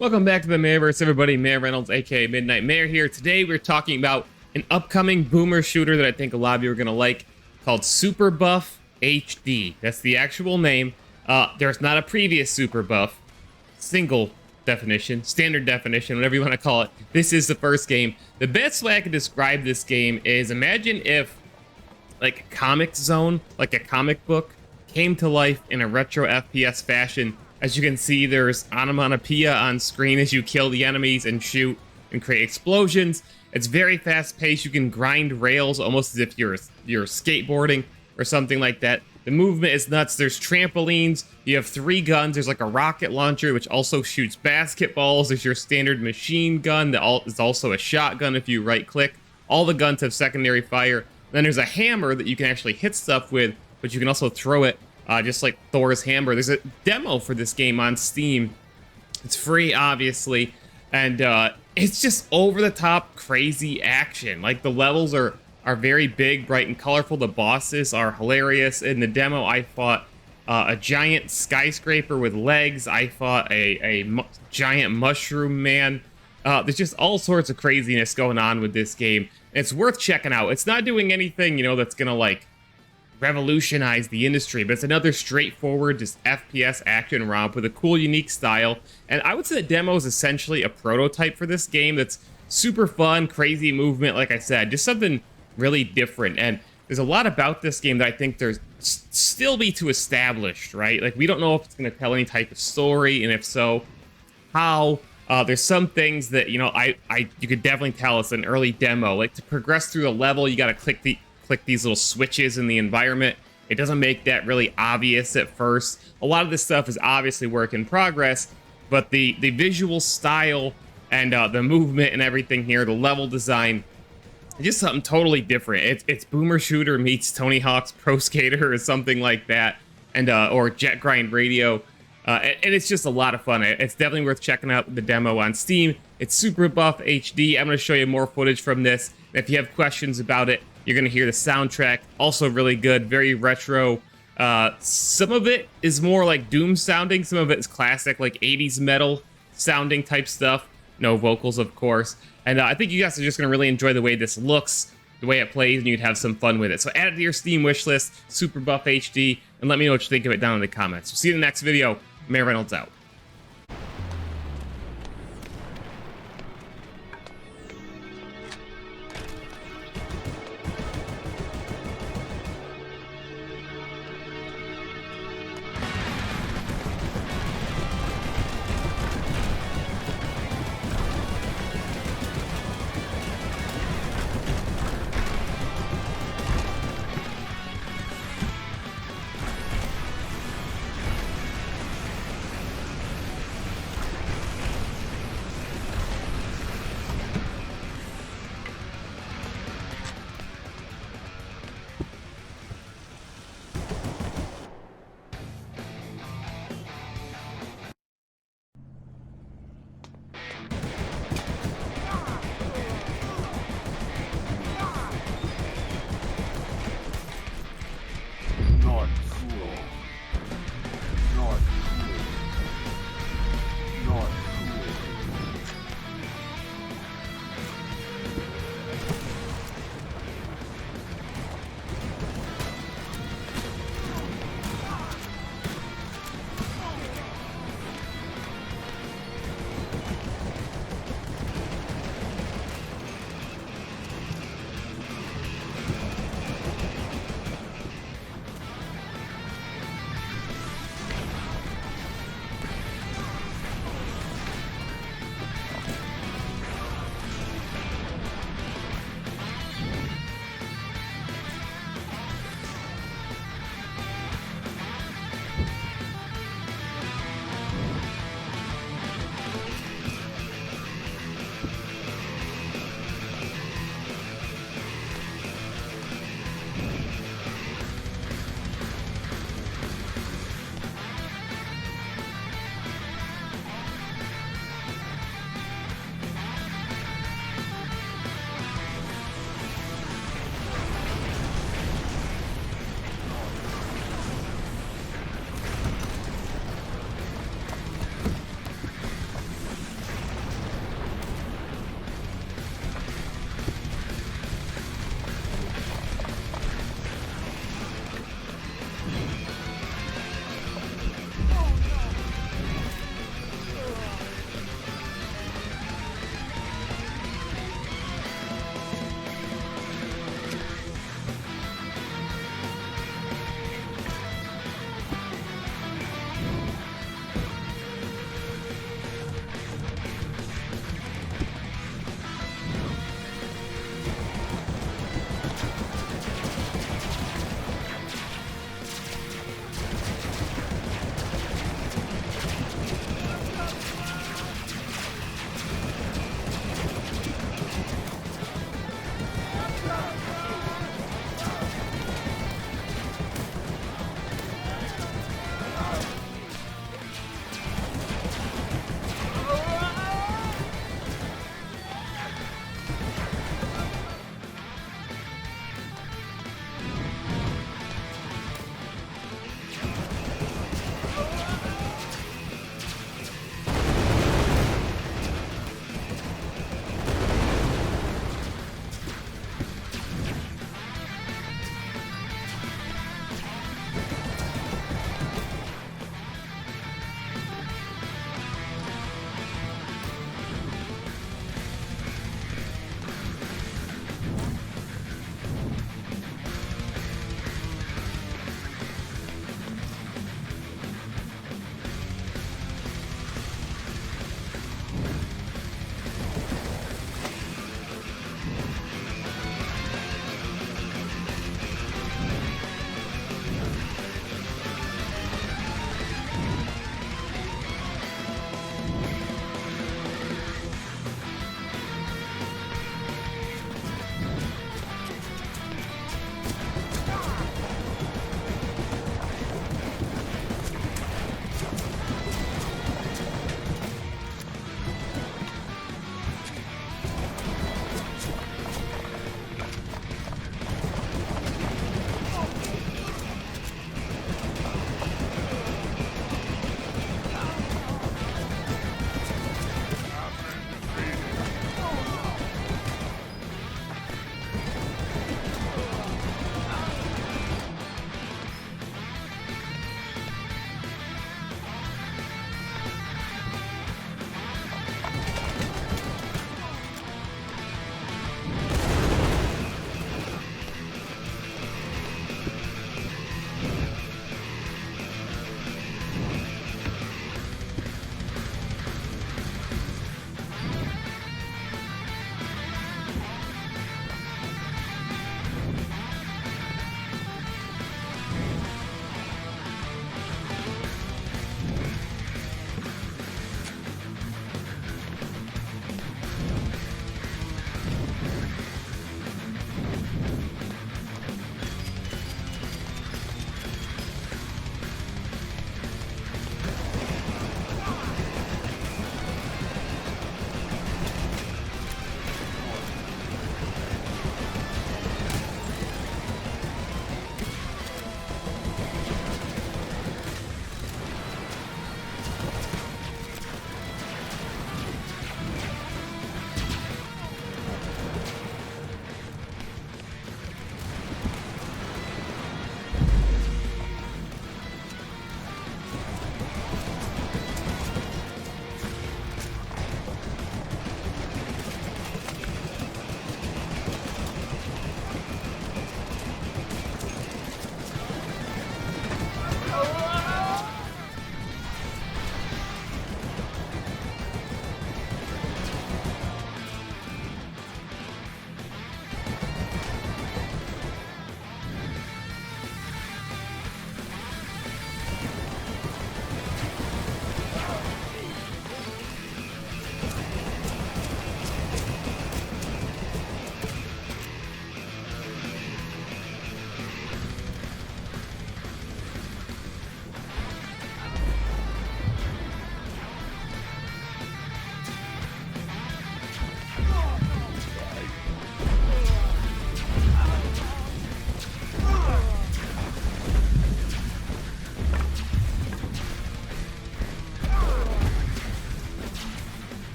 Welcome back to the Mayverse, everybody. Mayor Reynolds, aka Midnight Mayor here. Today we're talking about an upcoming boomer shooter that I think a lot of you are going to like, called Super Buff HD. That's the actual name. There's not a previous Super Buff. Single definition, standard definition, whatever you want to call it. This is the first game. The best way I can describe this game is, imagine if like Comic Zone, like a comic book, came to life in a retro FPS fashion. As you can see, there's onomatopoeia on screen as you kill the enemies and shoot and create explosions. It's very fast-paced. You can grind rails almost as if you're skateboarding or something like that. The movement is nuts. There's trampolines. You have 3 guns. There's like a rocket launcher, which also shoots basketballs. There's your standard machine gun that is also a shotgun if you right-click. All the guns have secondary fire. Then there's a hammer that you can actually hit stuff with, but you can also throw it. Just like Thor's hammer. There's a demo for this game on Steam. It's free, obviously, and it's just over-the-top crazy action. Like, the levels are very big, bright, and colorful. The bosses are hilarious. In the demo, I fought a giant skyscraper with legs. I fought a giant mushroom man. There's just all sorts of craziness going on with this game. And it's worth checking out. It's not doing anything, that's gonna, like, revolutionize the industry, but it's another straightforward just FPS action romp with a cool, unique style. And I would say the demo is essentially a prototype for this game that's super fun, crazy movement, like I said, just something really different. And there's a lot about this game that I think there's still be to establish, right? Like, we don't know if it's going to tell any type of story, and if so, how. There's some things that, you could definitely tell it's an early demo. Like, to progress through the level, you got to click these little switches in the environment. It doesn't make that really obvious at first. A lot of this stuff is obviously work in progress, but the visual style and the movement and everything here, the level design, just something totally different. It's Boomer Shooter meets Tony Hawk's Pro Skater or something like that, and or Jet Grind Radio. And it's just a lot of fun. It's definitely worth checking out the demo on Steam. It's Super Buff HD. I'm going to show you more footage from this. If you have questions about it, you're going to hear the soundtrack. Also really good, very retro. Some of it is more like Doom sounding. Some of it is classic, like 80s metal sounding type stuff. No vocals, of course. And I think you guys are just going to really enjoy the way this looks, the way it plays, and you'd have some fun with it. So add it to your Steam wishlist, Super Buff HD, and let me know what you think of it down in the comments. We'll see you in the next video. Mayor Reynolds out.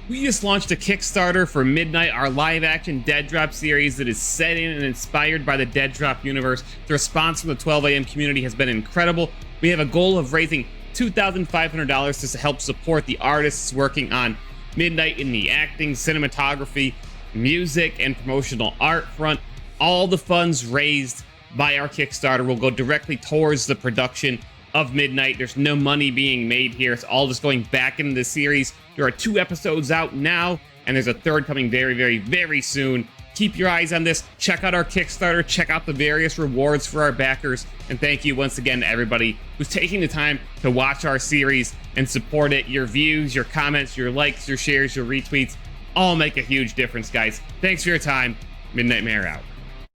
We just launched a Kickstarter for Midnight, our live-action Dead Drop series that is set in and inspired by the Dead Drop universe. The response from the 12 a.m. community has been incredible. We have a goal of raising $2,500 to help support the artists working on Midnight in the acting, cinematography, music, and promotional art front. All the funds raised by our Kickstarter will go directly towards the production of Midnight. There's no money being made here. It's all just going back into the series. There are 2 episodes out now, and there's a 3rd coming very, very, very soon. Keep your eyes on this. Check out our Kickstarter. Check out the various rewards for our backers. And thank you once again to everybody who's taking the time to watch our series and support it. Your views, your comments, your likes, your shares, your retweets all make a huge difference, guys. Thanks for your time. Midnight Mare out.